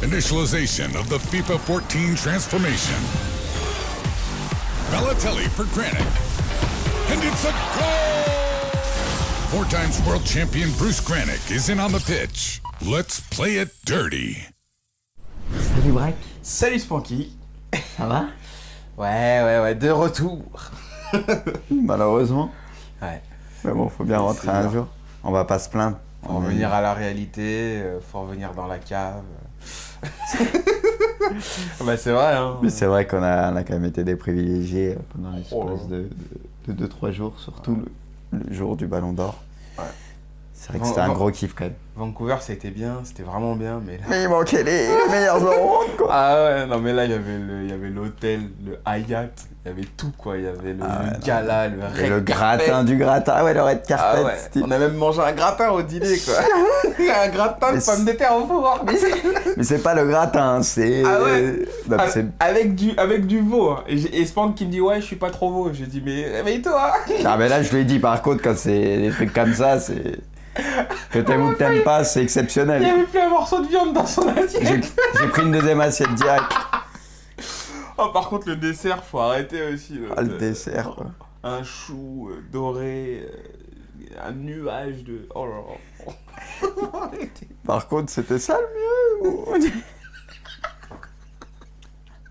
Initialization of the FIFA 14 transformation. Balotelli for Granit. And it's a goal! 4 times world champion Bruce Granick is in on the pitch. Let's play it dirty. Salut Braque. Salut Spanky. Ça va? Ouais, de retour. Malheureusement. Ouais. Mais bon, faut bien rentrer un jour. On va pas se plaindre. Faut revenir à la réalité, faut revenir dans la cave. Bah c'est vrai hein. Mais c'est vrai qu'on a quand même été des privilégiés pendant l'espace de 2-3 jours, surtout le jour du Ballon d'Or. Ouais. C'est vrai que c'était un gros kiff quand même. Vancouver ça a été bien, c'était vraiment bien, mais là... Mais il manquait les meilleurs euros quoi. Ah ouais, non mais là il y avait l'hôtel, le Hyatt, il y avait tout quoi, il y avait le gala, le red le carpet. gratin du gratin, ouais le red carpet. Ah ouais. On a même mangé un gratin au dîner quoi. Un gratin de pommes de terre au four. Mais c'est pas le gratin, c'est... Ah ouais. Non, avec du veau. Hein. Et Spank qui me dit ouais je suis pas trop veau. J'ai dit mais réveille-toi. Ah mais là je lui ai dit par contre quand c'est des trucs comme ça c'est... Que t'aimes ou que t'aimes pas, c'est exceptionnel. Il y avait plus un morceau de viande dans son assiette. J'ai pris une deuxième assiette direct. Oh par contre le dessert faut arrêter aussi. Le dessert quoi. Un chou doré, un nuage de... Oh là là. Par contre c'était ça le mieux.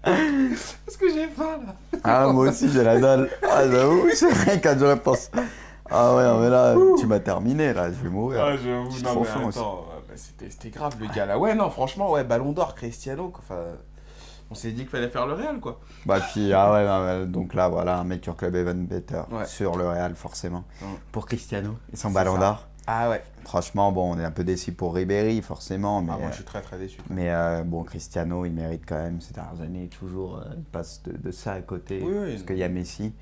Parce que j'ai faim là. Ah moi aussi j'ai la dalle. Ah j'avoue, c'est vrai quand je repense. Ah ouais non, mais là tu m'as terminé là, je vais mourir. Ah j'avoue, j'ai non trop mais faim aussi. attends, bah, c'était grave le gars là. Ouais non franchement ouais Ballon d'Or Cristiano quoi. Enfin, on s'est dit qu'il fallait faire le Real quoi. Bah puis ah ouais non, donc là voilà un mec sur Club Even Better Ouais. sur le Real forcément. Pour Cristiano et son C'est Ballon ça. d'Or. Ah ouais. Franchement bon on est un peu déçus pour Ribéry forcément mais Ah moi je suis très très déçu. mais bon Cristiano il mérite quand même ces dernières années toujours il passe de ça à côté Oui, parce qu'il y a Messi.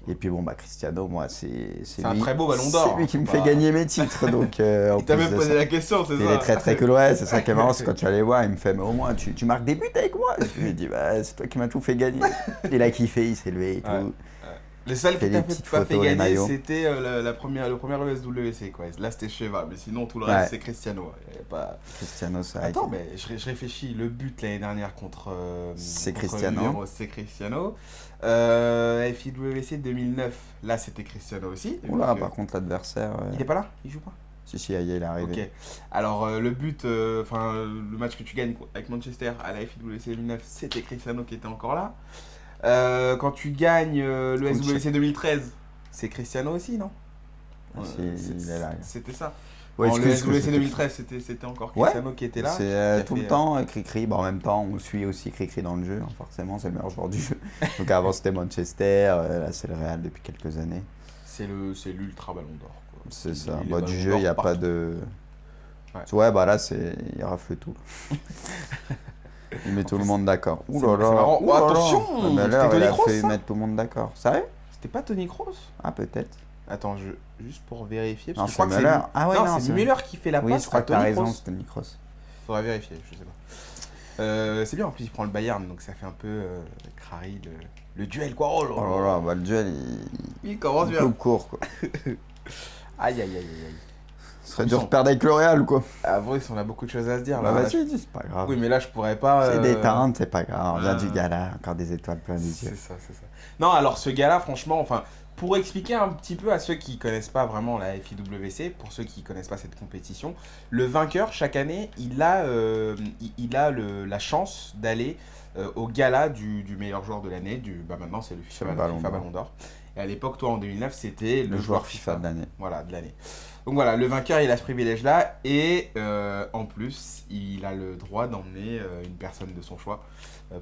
Et puis bon bah Cristiano moi c'est un lui, très beau Ballon d'Or. c'est lui qui me Bah. fait gagner mes titres donc en Il t'a plus même de posé ça, la question c'est ça. il est très très cool ouais c'est ça qui est marrant c'est quand tu vas les voir il me fait mais au moins tu marques des buts avec moi je lui dis bah c'est toi qui m'as tout fait gagner il a kiffé il s'est levé et tout. Ouais. Le seul qui Fait t'a des petites pas fait photos, les gagner maillots. c'était le premier ESWC quoi. Là c'était Cheva mais sinon tout le Ouais. reste c'est Cristiano. Il y avait pas... Cristiano ça a Attends, été... mais je réfléchis. Le but l'année dernière contre. C'est contre Cristiano. Numéro, c'est Cristiano. FIWC 2009, là c'était Cristiano aussi. Oula Donc, par contre l'adversaire il est pas là? Il joue pas? si il est arrivé. Ok. Alors le but, enfin le match que tu gagnes avec Manchester à la FIWC 2009, c'était Cristiano qui était encore là. Quand tu gagnes le SWC 2013, c'est Cristiano aussi, non? Il est là. C'était ça. Ouais, le excuse, SWC 2013, c'était encore Cristiano qui était là. C'est qui tout a le fait, temps Cricri. Bon, en même temps, on suit aussi Cricri dans le jeu, hein, forcément, c'est le meilleur joueur du jeu. Donc avant c'était Manchester, là c'est le Real depuis quelques années. C'est l'ultra Ballon d'Or. Quoi. C'est ça. Les Bah, Ballons du jeu, d'Or il n'y a pas partout. de. Ouais. Bah là, il rafle tout. Il met tout le monde d'accord. Ouh là c'est là. marrant. ouh là là. Attention, Ah, mais là, c'était il a Toni Kroos, fait ça mettre tout le monde d'accord. Sérieux? C'était pas Toni Kroos? Ah, peut-être. Attends, juste pour vérifier. Non, Parce que je crois que c'est Müller. Ah ouais, non, c'est Müller qui fait la Oui, passe je crois à que t'as Toni raison, Kroos. c'était Nicros. Faudrait vérifier, je sais pas. C'est bien, en plus il prend le Bayern, donc ça fait un peu Crary, le duel quoi. Oh là Oh là là, bah le duel, il commence il bien. coupe court quoi. Aïe aïe aïe aïe. Ce serait dur de perdre avec le Real quoi. Avant, on a beaucoup de choses à se dire. Bah là, vas-y, dis, c'est pas grave. Oui, mais là je pourrais pas. C'est détente, c'est pas grave. On vient du euh, gala, encore des étoiles plein les C'est yeux. ça, c'est ça. Non, alors ce gars-là, franchement, enfin, pour expliquer un petit peu à ceux qui connaissent pas vraiment la FIWC, pour ceux qui connaissent pas cette compétition, le vainqueur, chaque année, il a la chance d'aller au gala du meilleur joueur de l'année. Bah maintenant, c'est le FIFA Ballon d'Or. Et à l'époque, toi, en 2009, c'était le joueur FIFA de l'année. Voilà, de l'année. Donc voilà, le vainqueur, il a ce privilège-là. Et en plus, il a le droit d'emmener une personne de son choix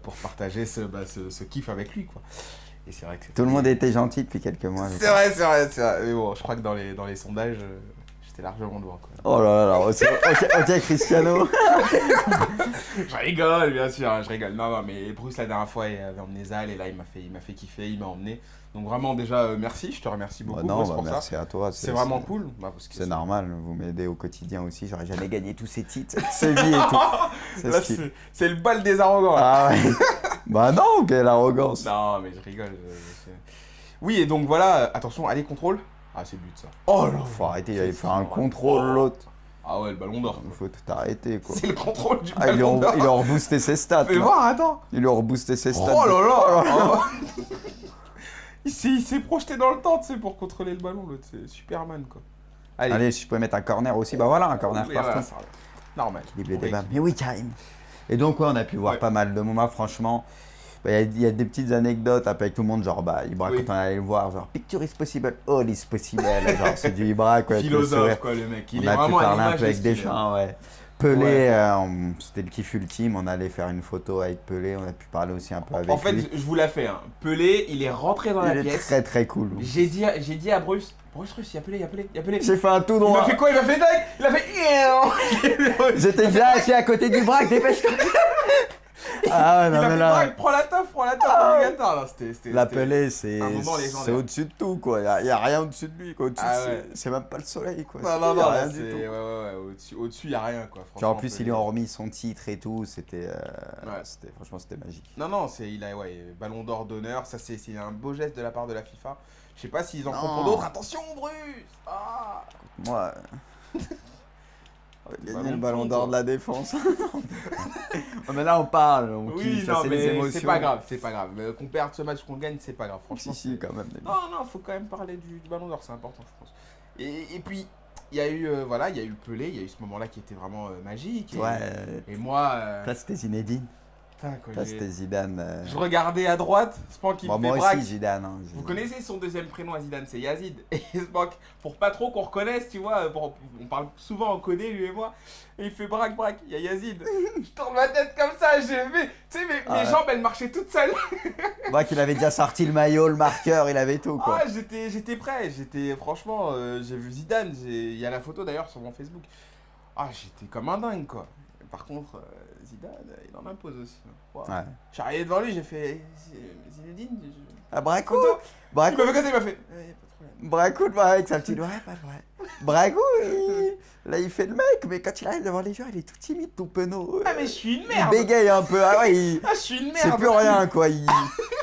pour partager ce kiff avec lui, quoi. Et c'est vrai que Tout le monde était gentil depuis quelques mois. C'est vrai. Mais bon, je crois que dans les sondages, j'étais largement devant, quoi. Oh là là, ok Cristiano. Je rigole, bien sûr, je rigole. Non, mais Bruce, la dernière fois, il avait emmené Zal, et là, il m'a fait kiffer, il m'a emmené. Donc vraiment, déjà, merci, je te remercie beaucoup, Bruce, pour merci ça. à toi. C'est vraiment cool. Parce que c'est normal, vous m'aidez au quotidien aussi. J'aurais jamais gagné tous ces titres, cette vie et tout. Là, c'est le bal des arrogants. Là. Ah ouais. Bah non, quelle arrogance. Non, mais je rigole. Oui, et donc voilà, attention, allez, contrôle. Ah, c'est but ça. Oh là. Faut arrêter, il avait fait un contrôle l'autre. Ah ouais, le ballon d'or. Il faut tout arrêter, quoi. C'est le contrôle du Ah, ils lui ballon ont d'or. reboosté ses stats. Fais là. voir, attends. Ils lui ont reboosté ses stats. Oh là là. Il s'est projeté dans le temps, tu sais, pour contrôler le ballon, l'autre. C'est Superman, quoi. Allez, si je pouvais mettre un corner aussi, bah voilà, un corner Oui, partout. voilà, ça va. Normal. Équilibre les Oui. débats. Mais oui, Karim. Et donc, ouais, on a pu voir Ouais. pas mal de moments, franchement. Il y a des petites anecdotes un peu avec tout le monde, genre, bah, Ibra, Oui. quand on allait le voir, genre, picture is possible, all is possible. Genre, c'est du Ibra, quoi. avec le sourire. Philosophe, quoi, le mec. Il On est a pu vraiment à parler un l'image peu de avec ce qu'il est. Deschamps, ouais. Pelé, Ouais. c'était le kiff ultime, on allait faire une photo avec Pelé, on a pu parler aussi un peu avec En fait, lui. je vous la fais. Hein. Pelé, il est rentré dans la Il est pièce. très très cool. J'ai dit à Bruce, il y a Pelé. J'ai fait un tout Il droit. m'a fait quoi? Il m'a fait tac. Il a fait. J'étais bien assis à côté du braque, dépêche-toi. Ah ouais, Il non a mais fait là, tac, prends la toffe, obligatoire. Non, c'était. la Pelé, c'est un moment légendaire. c'est au-dessus de tout, quoi. Il y a rien au-dessus de lui, quoi. Au-dessus, Ah ouais. c'est même pas le soleil, quoi. Non, Y a non, rien c'est. du tout. Ouais. Au-dessus, il a rien, quoi. Puis en franchement, plus, Pelé. ils lui ont remis son titre et tout, c'était Ouais. franchement, c'était magique. Non, il a ballon d'or d'honneur. Ça, c'est un beau geste de la part de la FIFA. Je sais pas s'ils en font Non. pour d'autres. Attention, Bruce. Ah. Moi, on va gagner le Ballon ballon de d'or fond, de la défense. Oh, mais là, on parle, on Oui, kiffe, ça non, c'est les mais émotions. c'est pas grave, Qu'on perde ce match, qu'on gagne, c'est pas grave. Franchement, Si, si, quand même. Non, faut quand même parler du ballon d'or, c'est important, je pense. Et puis, il y a eu, il y a eu le Pelé, il y a eu ce moment-là qui était vraiment magique. Et, Ouais, et moi, là c'était Zinedine, putain, quand là c'était Zidane. je regardais à droite, Spank il Bon, me fait moi braque. aussi, Zidane. Hein, Vous connaissez son deuxième prénom à Zidane, c'est Yazid. Et Spank, pour pas trop qu'on reconnaisse, tu vois, on parle souvent en codé, lui et moi, et il fait braque, il y a Yazid. Je tourne ma tête comme ça, j'ai vu, tu sais, mes Ouais. jambes elles marchaient toutes seules. Moi qu'il avait déjà sorti le maillot, le marqueur, il avait tout, quoi. Ah, j'étais prêt, franchement, j'ai vu Zidane, il y a la photo d'ailleurs sur mon Facebook. Ah, j'étais comme un dingue, quoi. Par contre, Zidane, il en impose aussi. Wow. Ouais. Je suis arrivé devant lui, j'ai fait Zinedine. Ah, Bracou Il Bracou m'a fait comme ça, il m'a fait. Pas de problème. Bracou, bah, avec sa petite... Ouais, pas vrai. Bracou, là, il fait le mec, mais quand il arrive devant les joueurs, il est tout timide, tout penaud. Ah, mais je suis une Il merde. bégaye un peu, ah ouais, il... Ah, je suis une C'est merde. plus rien, quoi. Il...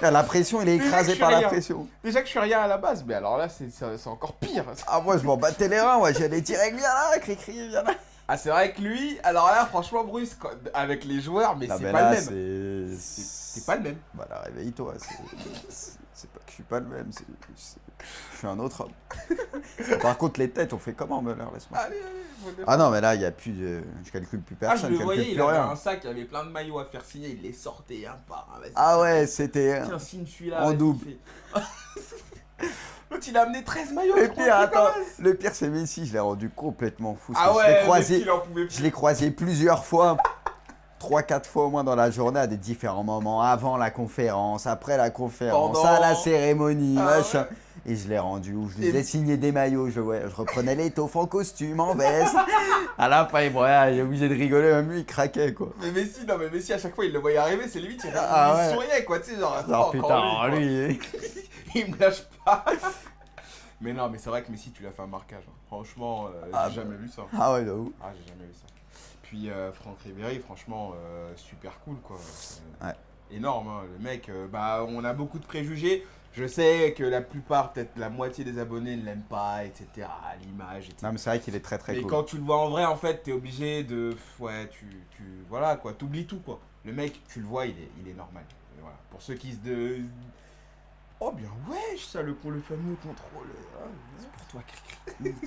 La pression, il est Mais mec, écrasé je par suis la rien. pression. Déjà que je suis rien à la base, mais alors là, c'est encore pire. Ah, moi, je m'en battais les reins, moi. J'allais direct, viens là, cri-cri, viens là. Ah, c'est vrai que lui, alors là, franchement, Bruce, avec les joueurs, mais Ah, c'est ben pas là, le même. c'est... C'est pas le même. Bah là, réveille-toi. C'est pas que je suis pas le même, je suis un autre homme. Par contre, les têtes, on fait comment, Müller? Laisse-moi. Allez, Ah non, mais là, il y a plus de... Je calcule plus Ah, je personne, le je voyais, calcule il plus avait rien. un sac, il avait plein de maillots à faire signer, il les sortait un par un. Vas-y, Ah ouais, c'était... tiens, signe celui-là. en vas-y, double. fais. L'autre, il a amené 13 maillots. Le je crois, pire, un truc attends, comme ça. le pire, c'est Messi, je l'ai rendu complètement fou. Ah Je ouais, l'ai Messi, croisé, il en pouvait plus. je l'ai croisé plusieurs fois, 3-4 fois au moins dans la journée à des différents moments, avant la conférence, après la conférence, Pendant. à la cérémonie, Ah machin. ouais. Et je l'ai rendu ouf, je lui Et- ai signé des maillots, je reprenais l'étoffe en costume, en veste. À la fin, il est obligé de rigoler, même lui, il craquait, quoi. Mais Messi, non, mais Messi, à chaque fois, il le voyait arriver, c'est limite, Ah il ouais. souriait, quoi, tu sais, genre, Genre, attends, putain, encore lui... quoi. Il me lâche pas. Mais non, mais c'est vrai que Messi, tu l'as fait un marquage. Hein. Franchement, Ah, j'ai jamais vu ça. Ah ouais, de ouf. Ah, j'ai jamais vu ça. Puis Franck Ribéry, franchement, super cool, quoi. Ouais. Énorme, hein. Le mec, on a beaucoup de préjugés. Je sais que la plupart, peut-être la moitié des abonnés ne l'aiment pas, etc. L'image, etc. Non, mais c'est vrai qu'il est très très Mais cool. quand tu le vois en vrai, en fait, t'es obligé de... Ouais, voilà, quoi. T'oublies tout, quoi. Le mec, tu le vois, il est normal. Et voilà. Pour ceux qui se... Oh, bien, wesh, ça, le fameux contrôle. Ah, C'est pour toi, cri-cri.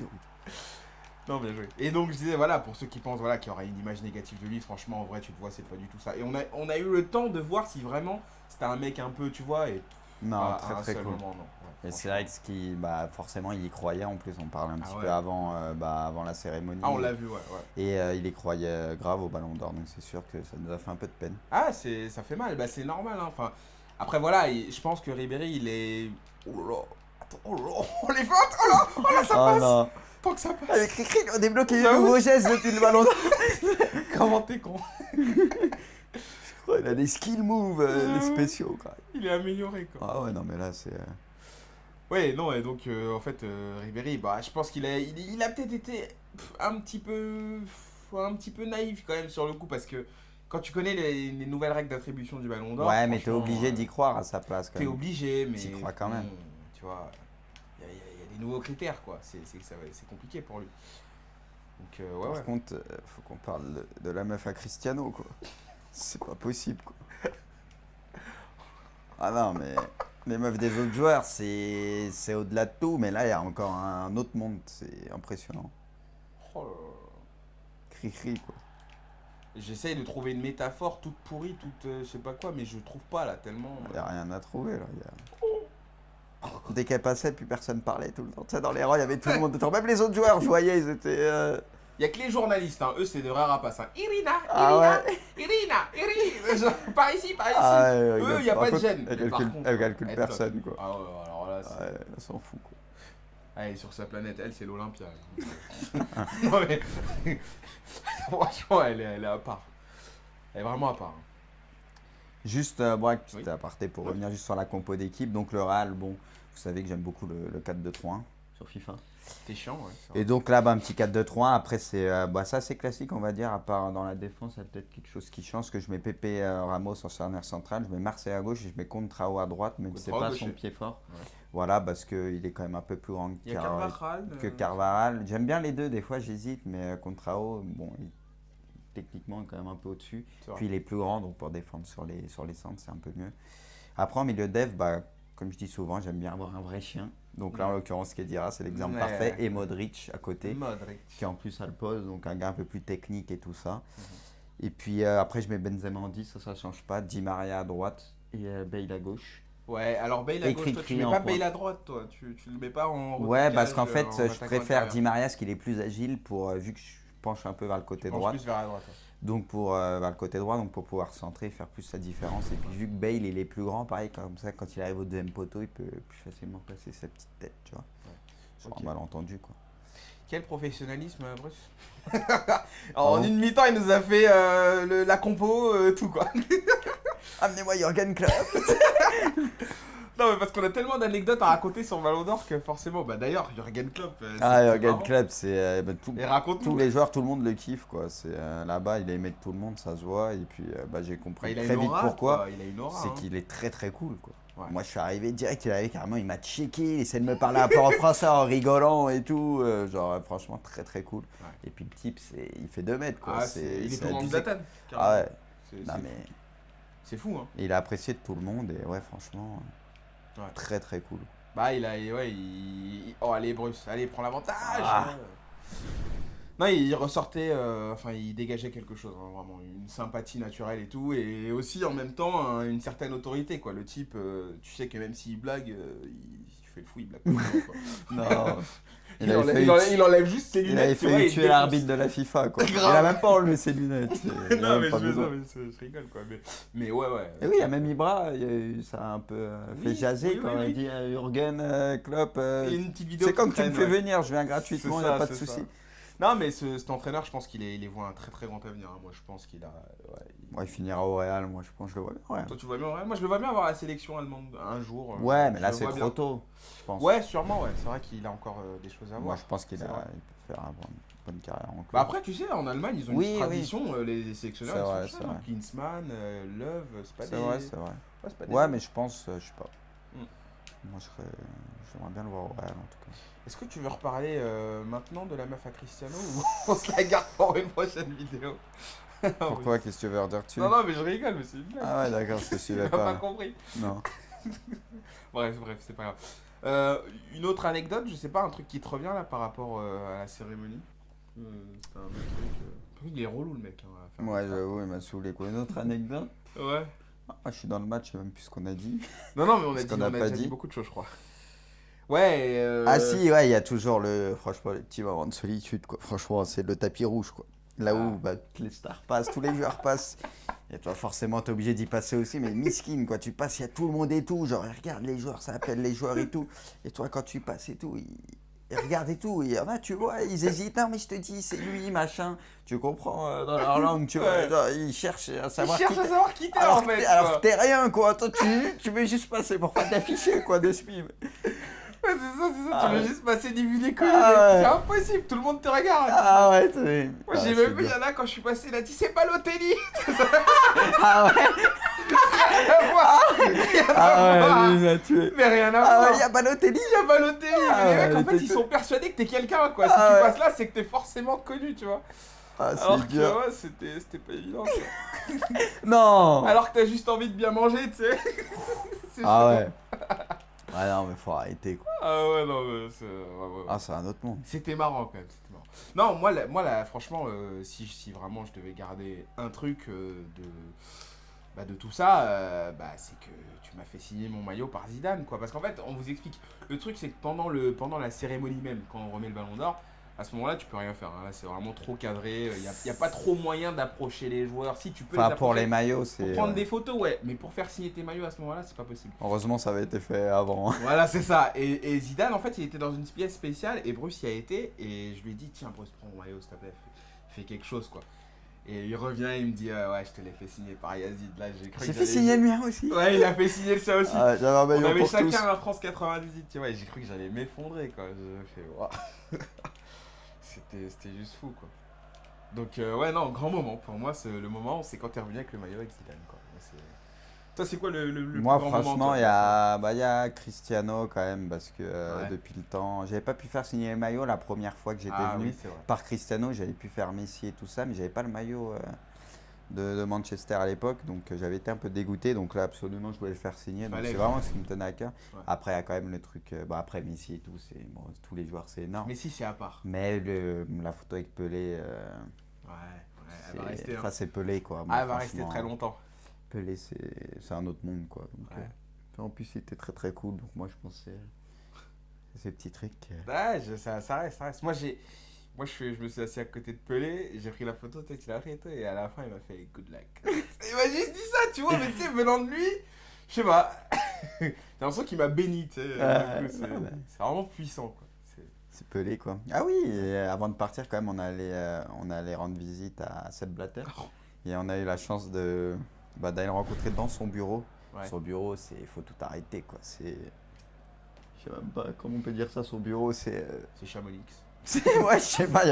non, bien joué. Et donc, je disais, voilà, pour ceux qui pensent voilà, qu'il y aura une image négative de lui, franchement, en vrai, tu le vois, c'est pas du tout ça. Et on a eu le temps de voir si vraiment c'était un mec un peu, tu vois, et Non, à très un très seul cool. moment, non. Ouais, Et c'est vrai que ce qui, forcément, il y croyait. En plus, on parle un petit ouais. peu avant, avant la cérémonie. Ah, on l'a vu, ouais. Et il y croyait grave au Ballon d'Or, donc c'est sûr que ça nous a fait un peu de peine. Ah, ça fait mal, c'est normal, hein. Enfin, après, voilà, je pense que Ribéry, il est... Oh là là, attends, oh là là, oh les ventes, oh là, ça passe. non. Tant que ça passe. Avec Cricri, on débloque les J'avoue. nouveaux gestes depuis le Ballon d'Or. Comment t'es con. Il a des skill moves spéciaux, quoi. Il est amélioré, quoi. Ah ouais, non, mais là, c'est... Ouais, non, et donc, en fait, Ribéry, je pense qu'il a peut-être été un petit peu naïf, quand même, sur le coup, parce que quand tu connais les nouvelles règles d'attribution du Ballon d'Or... Ouais, mais t'es franchement, obligé d'y croire à sa place, quand T'es même. obligé, mais... T'y crois quand même. Tu vois, il y a des nouveaux critères, quoi. C'est compliqué pour lui. Donc, Par ouais. contre, faut qu'on parle de la meuf à Cristiano, quoi. C'est pas possible, quoi. Ah non, mais les meufs des autres joueurs, c'est au-delà de tout. Mais là, il y a encore un autre monde. C'est impressionnant. Oh là là. Cri-cri, quoi. J'essaye de trouver une métaphore toute pourrie, toute je sais pas quoi, mais je trouve pas là tellement. Il n'y a rien à trouver, là. Dès qu'elle passait, plus personne parlait tout le temps. Tu sais, dans les rangs, il y avait tout le monde dedans. Même les autres joueurs, je voyais, ils étaient... Il y a que les journalistes, hein. Eux c'est de vrais rapaces. Hein. Irina, Ah Irina. Genre, par ici. Ah ouais, Eux, il n'y a par pas de contre, gêne. Elle Mais par calcule, contre, elle calcule elle personne, toque. quoi. Ah ouais, alors là, c'est... Ouais, elle s'en fout, quoi. Allez, sur sa planète, elle, c'est l'Olympia. Non mais... Franchement, elle est à part. Elle est vraiment à part. Hein. Juste, petit aparté pour revenir juste sur la compo d'équipe. Donc le Real, bon, vous savez que j'aime beaucoup le 4-2-3-1 sur FIFA. T'es chiant, ouais. Et donc là, un petit 4-2-3-1. Après, c'est ça, c'est classique, on va dire. À part dans la défense, il y a peut-être quelque chose qui change. Que je mets Pepe Ramos en charnière centrale, je mets Marseille à gauche et je mets Contrao à droite, même si c'est pas son pied fort. Ouais. Voilà, parce qu'il est quand même un peu plus grand que Carvajal. J'aime bien les deux, des fois j'hésite, mais Contrao, bon, techniquement quand même un peu au-dessus. Puis il est plus grand, donc pour défendre sur les centres, c'est un peu mieux. Après, en milieu dev, comme je dis souvent, j'aime bien avoir un vrai chien. Donc là, en l'occurrence, Khedira, c'est l'exemple parfait. Et Modric à côté, qui en plus a le poste, donc un gars un peu plus technique et tout ça. Et puis après, je mets Benzema en 10, ça ne change pas. Di Maria à droite et Bale à gauche. Ouais, alors Bale à gauche, toi, tu mets pas Bale à droite, toi. Tu le mets pas en... Ouais, parce qu'en fait, je préfère Di Maria, parce qu'il est plus agile, vu que je penche un peu vers le côté droit. Plus vers la droite. Ouais. Donc vers le côté droit, donc pour pouvoir centrer, faire plus sa différence. Et puis vu que Bale il est plus grand, pareil, comme ça, quand il arrive au deuxième poteau, il peut plus facilement passer sa petite tête, tu vois. Ouais. Sur un malentendu, quoi. Quel professionnalisme, Bruce. En une mi-temps, il nous a fait la compo, tout quoi. Amenez-moi Jürgen Klopp. Non, mais parce qu'on a tellement d'anecdotes à raconter sur Ballon d'Or que forcément, d'ailleurs, Jürgen Klopp. Jürgen Klopp, c'est tous les joueurs, tout le monde le kiffe, quoi. C'est là-bas, il est aimé de tout le monde, ça se voit. Et puis, j'ai compris très vite pourquoi. C'est qu'il est très très cool, quoi. Ouais. Moi, je suis arrivé direct, il est arrivé carrément, il m'a checké, il essaie de me parler un peu en français en rigolant et tout. Franchement, très très cool. Ouais. Et puis le type, il fait 2 mètres, quoi. Il est plus grand que Zlatan. Ah ouais. C'est fou, hein. Il a apprécié de tout le monde et ouais, franchement, très très cool. Oh, allez, Bruce, allez, prends l'avantage. Non, il ressortait, il dégageait quelque chose, hein, vraiment, une sympathie naturelle et tout, et aussi en même temps une certaine autorité, quoi. Le type, tu sais que même s'il blague, tu fais le fou, il blague pas, quoi. Non. Il enlève juste ses lunettes. Il avait fait tuer l'arbitre de la FIFA, quoi. Il a même pas enlevé ses lunettes. Non, mais je rigole, quoi. Mais ouais. Et oui, il y a même Ibra, ça a un peu fait jaser quand il dit Jürgen Klopp. C'est comme tu me fais venir, je viens gratuitement, il n'y a pas de souci. Non, mais cet entraîneur, je pense qu'il voit un très très grand avenir. Moi, je pense qu'il a. Il finira au Real, moi, je pense que je le vois bien. Ouais. Toi, tu vois bien au Real ? Moi, je le vois bien avoir la sélection allemande un jour. Ouais, mais là, c'est trop tôt, je pense. Ouais, sûrement, ouais. C'est vrai qu'il a encore des choses à voir. Moi, je pense qu'il peut faire une bonne carrière en club. Après, tu sais, en Allemagne, ils ont une tradition, les sélectionneurs. C'est vrai. Klinsmann, Löw, c'est pas des. C'est vrai. Ouais, mais je pense, je sais pas. Moi, j'aimerais bien le voir au Real, en tout cas. Est-ce que tu veux reparler maintenant de la meuf à Cristiano ou on se la garde pour une prochaine vidéo? Pourquoi? Qu'est-ce que tu veux redire dessus? Non, mais je rigole, mais c'est une blague. Ah ouais, d'accord, je te suivais pas compris. Non. Bref, c'est pas grave. Une autre anecdote, je sais pas, un truc qui te revient là par rapport à la cérémonie. C'était un truc. Il est relou le mec. Hein, ouais, j'avoue, il m'a saoulé. Quoi, une autre anecdote? Ouais. Je suis dans le match, je sais même plus ce qu'on a dit. Non, mais on a dit beaucoup de choses, je crois. Ouais. Ah si, ouais, il y a toujours franchement, les petits moments de solitude, quoi. Franchement, c'est le tapis rouge, quoi. Là où toutes les stars passent, tous les joueurs passent. Et toi, forcément, t'es obligé d'y passer aussi, mais miskin, quoi. Tu passes, il y a tout le monde et tout. Genre, regarde les joueurs, ça appelle les joueurs et tout. Et toi, quand tu passes et tout, ils regardent et tout. Il y en a, tu vois, ils hésitent. Non, mais je te dis, c'est lui, machin. Tu comprends dans leur langue, tu vois. Genre, ils cherchent à savoir qui t'es, en fait. Alors que t'es rien, quoi. Toi, tu veux juste passer pour pas t'afficher, quoi, de SPIM. Ouais, c'est ça, tu veux juste passer des vues d'école, c'est impossible, tout le monde te regarde. Ah ouais, c'est... Moi j'ai même vu, il y en a quand je suis passé, il a dit c'est Balotelli. Ah ouais. Ah ouais, lui, il a tué. Mais rien à Ah voir. ouais, il y a Balotelli. Il y a Balotelli. Ah Mais les ouais, mecs, en fait, t'es- ils sont persuadés que t'es quelqu'un, quoi. Si Ah tu ouais. passes là, c'est que t'es forcément connu, tu vois. Ah, Alors c'est que, dur. ouais, c'était pas évident, quoi. Non. Alors que t'as juste envie de bien manger, tu sais. C'est Ah chaud. ouais. Ah non, mais faut arrêter, quoi. Ah ouais, non, mais c'est... ouais. Ah, c'est un autre monde. C'était marrant quand même, c'était marrant. Non, moi franchement, si vraiment je devais garder un truc de tout ça, c'est que tu m'as fait signer mon maillot par Zidane, quoi. Parce qu'en fait, on vous explique, le truc c'est que pendant la cérémonie même, quand on remet le ballon d'or, à ce moment-là, tu peux rien faire. Hein. Là, c'est vraiment trop cadré. Il n'y a pas trop moyen d'approcher les joueurs. Si tu peux Enfin, les pour approcher, les maillots, pour c'est. prendre des photos, ouais. Mais pour faire signer tes maillots à ce moment-là, c'est pas possible. Heureusement, ça avait été fait avant. Voilà, c'est ça. Et Zidane, en fait, il était dans une pièce spéciale et Bruce y a été. Et je lui ai dit, tiens, Bruce, prends mon maillot, s'il te plaît, fais quelque chose, quoi. Et il revient, il me dit, ouais, je te l'ai fait signer par Yazid. Là, j'ai cru J'ai que fait j'allais- signer le mien aussi. Ouais, il a fait signer le sien aussi. Ah, j'avais un On maillot avait pour chacun tous. un France 98, tu vois. Et j'ai cru que j'allais m'effondrer, quoi. Je fais, waouh. C'était juste fou, quoi. Donc, ouais, non, grand moment. Pour moi, le moment, c'est quand t'es revenu avec le maillot avec Zidane, quoi. Toi, c'est quoi le Moi, plus grand moment, franchement, toi, il y a Cristiano quand même, parce que Ouais. depuis le temps, j'avais pas pu faire signer le maillot la première fois que j'étais Ah venu. oui, c'est vrai. Par Cristiano, j'avais pu faire Messi et tout ça, mais j'avais pas le maillot de Manchester à l'époque, donc j'avais été un peu dégoûté. Donc là, absolument, je voulais le faire signer. Donc Fallait, c'est quoi. vraiment ce qui me tenait à cœur. Ouais. Après, il y a quand même le truc, après Messi et tout, tous les joueurs, c'est énorme. Mais si, c'est à part. Mais la photo avec Pelé, Ouais, elle va rester. Hein. ça c'est Pelé quoi. Moi, Ah, elle va rester franchement, très longtemps. Pelé, c'est un autre monde quoi. Donc, Ouais. en plus, il était très très cool. Donc moi, je pensais ces petits trucs. Ouais, ça reste. Moi, je me suis assis à côté de Pelé, j'ai pris la photo, tu sais, qu'il a pris et tout, et à la fin, il m'a fait good luck. Il m'a juste dit ça, tu vois, mais tu sais, venant de lui, je sais pas. J'ai l'impression qu'il m'a béni, tu sais. Du coup, c'est vraiment puissant, quoi. C'est Pelé quoi. Ah oui, et avant de partir quand même, on allait rendre visite à Sepp Blatter. Et on a eu la chance d'aller le rencontrer dans son bureau. Ouais. Son bureau, il faut tout arrêter quoi. Je sais même pas comment on peut dire ça, son bureau, c'est... C'est Chamonix. Ouais, je sais pas,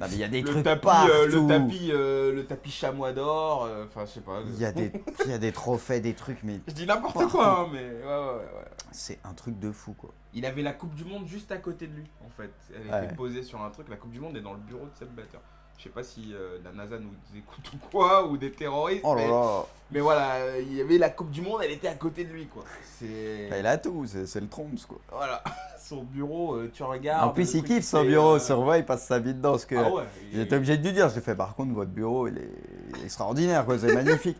non, mais il y a des Le trucs tapis, partout. le tapis chamois d'or, enfin, je sais pas. Il y a des trophées, des trucs, mais Je dis n'importe partout. quoi, hein, mais ouais. c'est un truc de fou quoi. Il avait la Coupe du Monde juste à côté de lui, en fait. Elle Ouais. était posée sur un truc. La Coupe du Monde est dans le bureau de Sepp Blatter. Je sais pas si la NASA nous écoute ou quoi, ou des terroristes. Oh là là, Mais voilà, il y avait la Coupe du Monde, elle était à côté de lui, quoi. Bah, il a tout, c'est le trompe quoi. Voilà, son bureau, tu regardes. En plus, le il truc, kiffe son c'est, bureau, sur voie, il passe sa vie dedans. Parce que Ah ouais. j'étais obligé de lui dire, j'ai fait par contre, votre bureau, il est extraordinaire, quoi, c'est magnifique.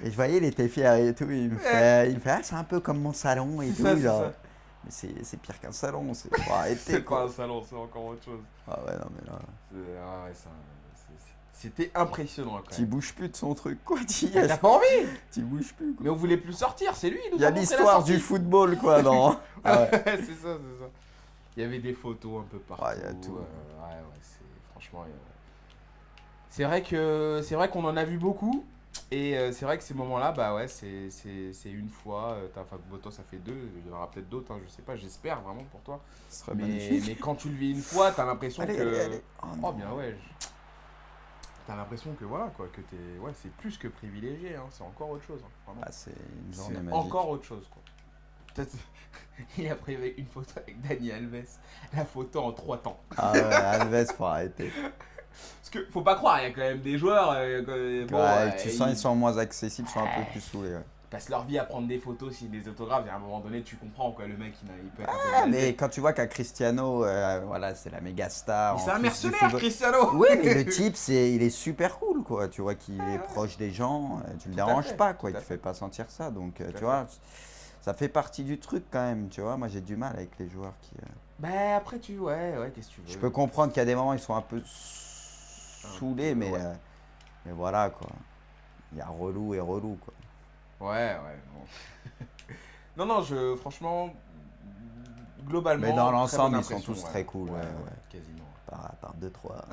Et je voyais, il était fier et tout. Il me fait ah, c'est un peu comme mon salon et C'est tout. ça, c'est genre. ça. Mais c'est pire qu'un salon, faut arrêter C'est pas quoi. un salon, c'est encore autre chose. Ah ouais, non, mais là, C'était impressionnant, quand tu même. bouges plus de son truc, quoi. Tu Mais T'as pas envie. tu bouges plus, quoi. Mais on voulait plus sortir, c'est lui. Il y a l'histoire du football, quoi, non. Ah ouais. C'est ça. Il y avait des photos un peu partout. Ouais, il y a tout. Franchement. C'est vrai qu'on en a vu beaucoup. Et c'est vrai que ces moments-là, bah ouais, c'est une fois. Enfin, toi, ça fait deux. Il y en aura peut-être d'autres, hein, je sais pas. J'espère vraiment pour toi. Ce serait magnifique. Mais quand tu le vis une fois, t'as l'impression Allez, que. allez. Oh, Oh non. bien ouais. T'as l'impression que voilà quoi, que t'es. Ouais, c'est plus que privilégié, hein. C'est encore autre chose. Hein, vraiment. Ah, c'est une journée C'est magique. encore autre chose quoi. Peut-être- Il a pris une photo avec Dani Alves, la photo en 3 temps. Ah ouais, Alves, faut arrêter. Parce que faut pas croire, il y a quand même des joueurs, Tu sens ils sont moins accessibles, ils sont un peu plus saoulés. Ouais. ils passent leur vie à prendre des photos, signer des autographes, et à un moment donné tu comprends quoi, le mec il peut être un peu Ah, blasé. mais quand tu vois qu'à Cristiano, voilà, c'est la méga star. Mais en c'est un plus du mercenaire football. Cristiano. Oui, mais le type, il est super cool, quoi. Tu vois qu'il est proche des gens, tu le Tout à déranges fait, pas, quoi. tout Il à te fait pas sentir ça. Donc, Tout à tu fait. vois, ça fait partie du truc quand même, tu vois. Moi, j'ai du mal avec les joueurs qui. Bah après ouais, qu'est-ce que tu veux. Je peux comprendre qu'il y a des moments, ils sont un peu saoulés, peu, mais, ouais. mais voilà, quoi. Il y a relou et relou, quoi. Ouais, bon. non, franchement, globalement. Mais dans très l'ensemble, bonne ils sont impression, tous très cool, ouais. Quasiment. Par deux, trois.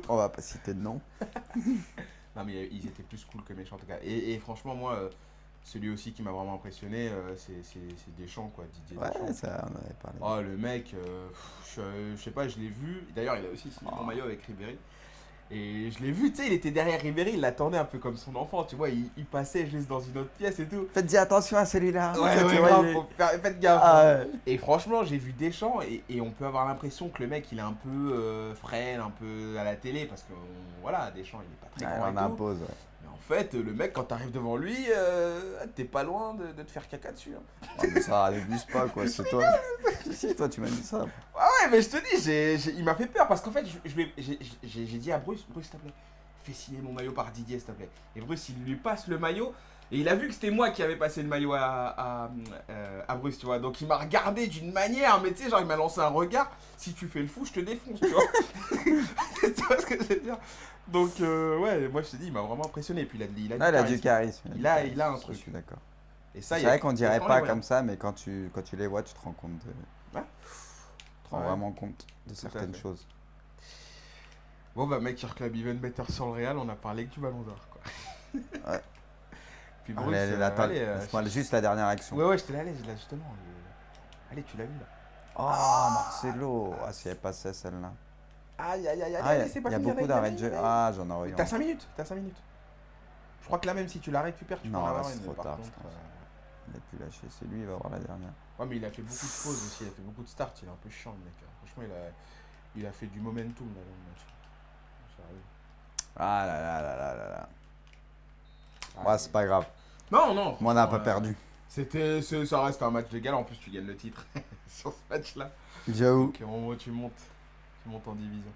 On va pas citer de nom. Non, mais ils étaient plus cool que méchants en tout cas. Et franchement, moi, celui aussi qui m'a vraiment impressionné, c'est Deschamps, quoi, Didier Ouais, Deschamps. ça, on en avait parlé. Oh, le mec, je sais pas, je l'ai vu. D'ailleurs, il a aussi signé mon maillot avec Ribéry. Et je l'ai vu, tu sais, il était derrière Ribéry, il l'attendait un peu comme son enfant, tu vois, il passait juste dans une autre pièce et tout. Faites-y attention à celui-là. Ouais, Tu ouais, vois, grave, faites gaffe. Ah, ouais. Et franchement, j'ai vu Deschamps et on peut avoir l'impression que le mec, il est un peu frêle, un peu à la télé, parce que voilà, Deschamps, il est pas très grand on et tout. impose. Ouais. Mais en fait, le mec, quand t'arrives devant lui, t'es pas loin de te faire caca dessus. Hein. Oh, mais ça n'abuse pas, quoi. C'est toi. Si, toi, tu m'as dit ça. Ah ouais, mais je te dis, il m'a fait peur parce qu'en fait, j'ai dit à Bruce, s'il te plaît, fais signer mon maillot par Didier, s'il te plaît. Et Bruce, il lui passe le maillot et il a vu que c'était moi qui avais passé le maillot à Bruce, tu vois. Donc il m'a regardé d'une manière, mais tu sais, genre il m'a lancé un regard. Si tu fais le fou, je te défonce, tu vois. Tu vois ce que je veux dire? Donc ouais, moi je te dis, il m'a vraiment impressionné. Et puis il a Du charisme. Il a un truc. Je suis d'accord. Et ça, C'est vrai qu'on dirait pas comme comme ça, mais quand tu les vois, tu te rends compte Ouais. Tu te rends vraiment compte de certaines fait. choses. Bon bah mec, Club Even Better sur le Real, on a parlé que du Ballon d'Or quoi. Ouais. Puis Bruce, laisse-moi juste la dernière action. Ouais, je te la laisse là justement. Allez, tu l'as vu là. Oh, Marcelo. Ah, si elle passait celle-là. Aïe, c'est pas Il y a fini. beaucoup d'arrêts de jeu. Ah, j'en aurais eu. T'as 5 minutes. Je crois que là même si tu la récupères, tu peux en Non, là avoir c'est une. trop Par tard, contre, je pense. Il a pu lâcher. C'est lui, il va avoir la dernière. Ouais, mais il a fait beaucoup de pauses aussi, il a fait beaucoup de starts, il est un peu chiant le mec. Franchement, il a fait du momentum là dans le match. Ah là. Ah, Ouais, c'est pas grave. Non. Moi, on n'a pas perdu. Ça reste un match de gala, en plus tu gagnes le titre sur ce match-là. J'avoue. Donc au moment où tu montes en division.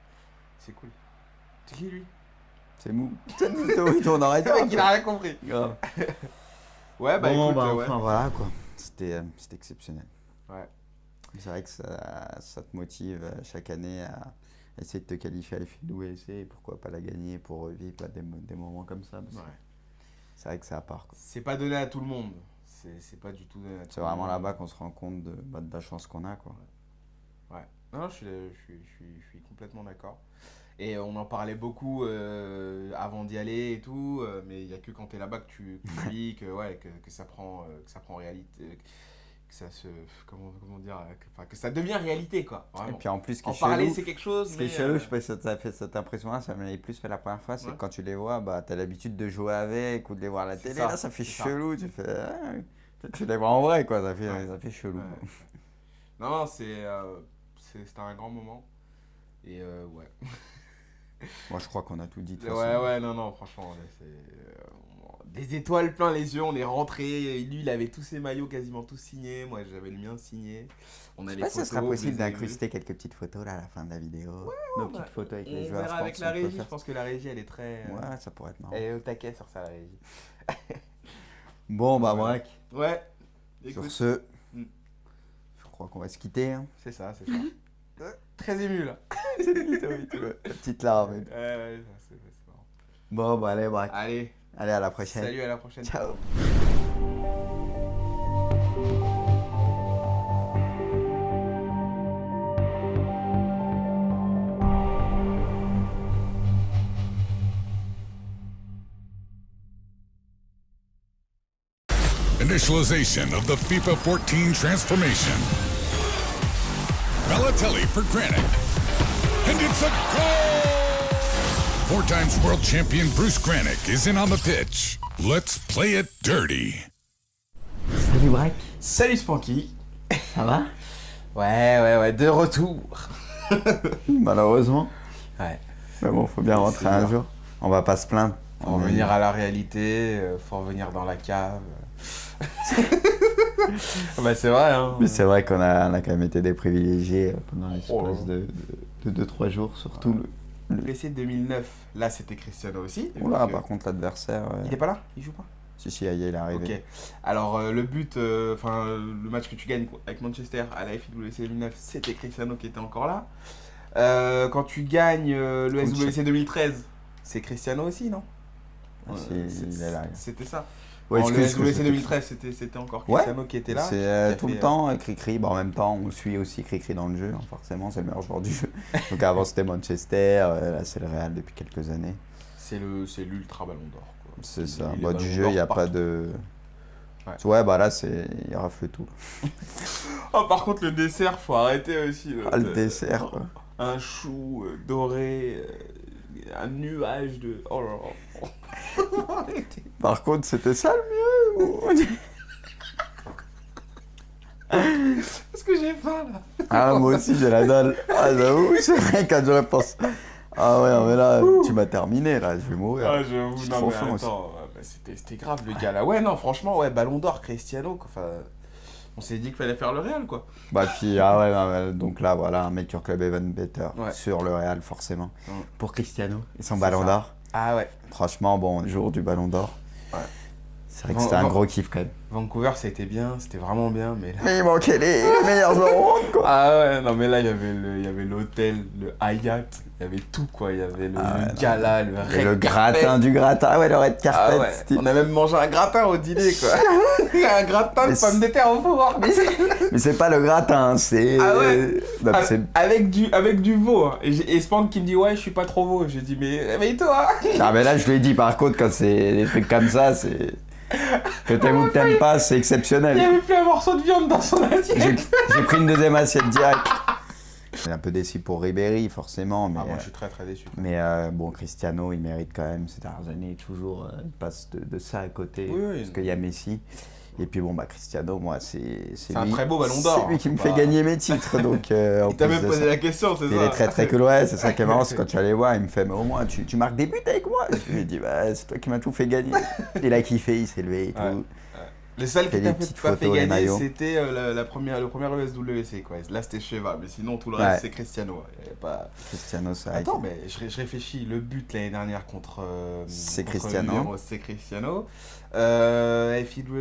C'est cool. C'est qui lui? C'est mou. On aurait dit. Le mec, il a rien compris. Grave. Ouais, bah Bon, écoute, enfin voilà quoi. C'était exceptionnel. Ouais. C'est vrai que ça te motive chaque année à essayer de te qualifier à l'FIWC et pourquoi pas la gagner pour revivre des moments comme ça. Ouais. C'est vrai que c'est à part. Quoi. C'est pas donné à tout le monde. C'est pas du tout donné à tout le monde. C'est vraiment là-bas qu'on se rend compte de la chance qu'on a. Quoi. Ouais. Non, je suis complètement d'accord. Et on en parlait beaucoup avant d'y aller et tout, mais il n'y a que quand tu es là-bas que tu vis, que ça prend réalité, que ça se. Comment dire, que ça devient réalité, quoi. Vraiment. Et puis en plus, ce qui en est parler, chelou, c'est quelque chose. Ce qui est chelou, je sais pas si ça t'a fait cette impression-là, ça m'avait plus fait la première fois, c'est que quand tu les vois, bah, tu as l'habitude de jouer avec ou de les voir à la télé. Là, ça fait chelou, tu fais. Tu les vois en vrai, quoi, ça fait chelou. Ouais. Non, c'était un grand moment. Et ouais. Moi, je crois qu'on a tout dit. Non, franchement, c'est des étoiles plein les yeux. On est rentré. Lui, il avait tous ses maillots quasiment tous signés. Moi, j'avais le mien signé. On a je sais les pas photos. Si ce sera possible d'incruster quelques petites photos là à la fin de la vidéo. Nos petites photos avec les joueurs. On verra avec la régie. Je pense que la régie, elle est très. Ouais, ça pourrait être marrant. Elle est au taquet sur ça, la régie. Bon, bah, Braque. Ouais. Sur ce, je crois qu'on va se quitter. Hein. C'est ça. Très ému là. La petite larme. Ouais, c'est marrant. Bon, bah allez, Braque. Allez, à la prochaine. Salut, à la prochaine. Ciao. Initialization of the FIFA 14 transformation. Balotelli for Granit. And it's a goal! 4 times world champion Bruce Granick is in on the pitch. Let's play it dirty. Salut Braque. Salut Spanky. Ça va? Ouais, de retour. Malheureusement. Ouais. Mais bon, faut bien rentrer un jour. On va pas se plaindre. Faut revenir à la réalité, faut revenir dans la cave. Bah c'est vrai hein. Mais c'est vrai qu'on a quand même été des privilégiés pendant l'espace de 2-3 jours, surtout le blessé de 2009, là c'était Cristiano aussi. Oula, par contre l'adversaire... Il est pas là? Il joue pas? Si, il est arrivé. Ok. Alors le but, le match que tu gagnes avec Manchester à la FIWC 2009, c'était Cristiano qui était encore là. Quand tu gagnes le SWC 2013, c'est Cristiano aussi, non? Il est là. C'était ça. Ouais, le SWC 2013, c'était encore Cristiano qui était là. C'est tout le temps Cricri. Bon, en même temps, on suit aussi Cricri dans le jeu. Hein, forcément, c'est le meilleur joueur du jeu. Donc avant, c'était Manchester. Là, c'est le Real depuis quelques années. C'est l'ultra ballon d'or. C'est ça. Bah, du jeu, il n'y a pas de... Ouais, bah là, il rafle tout. Oh, par contre, le dessert, faut arrêter aussi. Le dessert, quoi. Un chou doré. un nuage de... Oh là là. Par contre, c'était ça le mieux. Qu'est-ce que j'ai faim là? Ah, moi aussi, j'ai la dalle. Ah, j'avoue, c'est vrai quand je repense. Ah ouais, mais là, tu m'as terminé, là, je vais mourir. Ah, j'avoue, J'ai non, trop mais faim aussi. attends, bah, c'était grave le gars là. Ouais, non, franchement, ouais, Ballon d'Or, Cristiano, quoi, enfin, on s'est dit qu'il fallait faire le Real, quoi. Bah, puis, ah ouais, non, ouais, donc là, voilà, un Make Your Club Even Better Ouais. sur le Real, forcément. Ouais. Pour Cristiano et son C'est Ballon ça. d'Or. Ah ouais. Franchement, bon, jour du Ballon d'Or. Ouais. C'est vrai que c'était un gros kiff quand même. Vancouver, c'était bien, c'était vraiment bien, mais là... Mais il manquait les meilleurs euros, quoi. Ah ouais, non mais là, il y avait l'hôtel, le Hyatt, il y avait tout, quoi. Il y avait le gala, le Et red le gratin carpet. du gratin, ouais, le red carpet. Ah ouais, c'était- on a même mangé un gratin au dîner, quoi. Un gratin de Mais pommes de terre au four. Mais c'est pas le gratin, c'est... Ah ouais. Non, mais c'est... Avec du veau. Hein. Et Spank qui me dit, ouais, je suis pas trop veau. J'ai dit, mais réveille-toi. Ah mais là je lui ai dit par contre quand c'est des trucs comme ça c'est... Que t'aimes ou que t'aimes pas c'est Il y exceptionnel. avait plus un morceau de viande dans son J'ai assiette. j'ai pris une deuxième assiette direct. J'ai un peu déçu pour Ribéry forcément mais... Ah, moi, je suis très très déçu. Mais bon Cristiano il mérite quand même ces dernières années toujours il passe de ça à côté Oui, oui. parce qu'il y a Messi. Et puis bon bah Cristiano moi c'est un lui, très beau ballon d'or, c'est lui qui me bah. fait gagner mes titres donc en Il t'a plus même de posé ça. la question, c'est ça? Il est très très cool, ouais, c'est ça qui est marrant, c'est quand tu vas les voir, il me fait, mais au moins tu marques des buts avec moi. Je lui ai dit, bah c'est toi qui m'as tout fait gagner. Il a kiffé, il s'est levé et tout. Ouais. Le seul Fait qui des t'a petites pas fait photos, les gagner, maillots. c'était le premier USWC, quoi. Là, c'était Cheva, mais sinon, tout le Ouais. reste, c'est Cristiano. Il y avait pas... Cristiano, ça. Attends, mais je réfléchis, le but l'année dernière contre... C'est contre Cristiano. Milan, c'est Cristiano. FIW,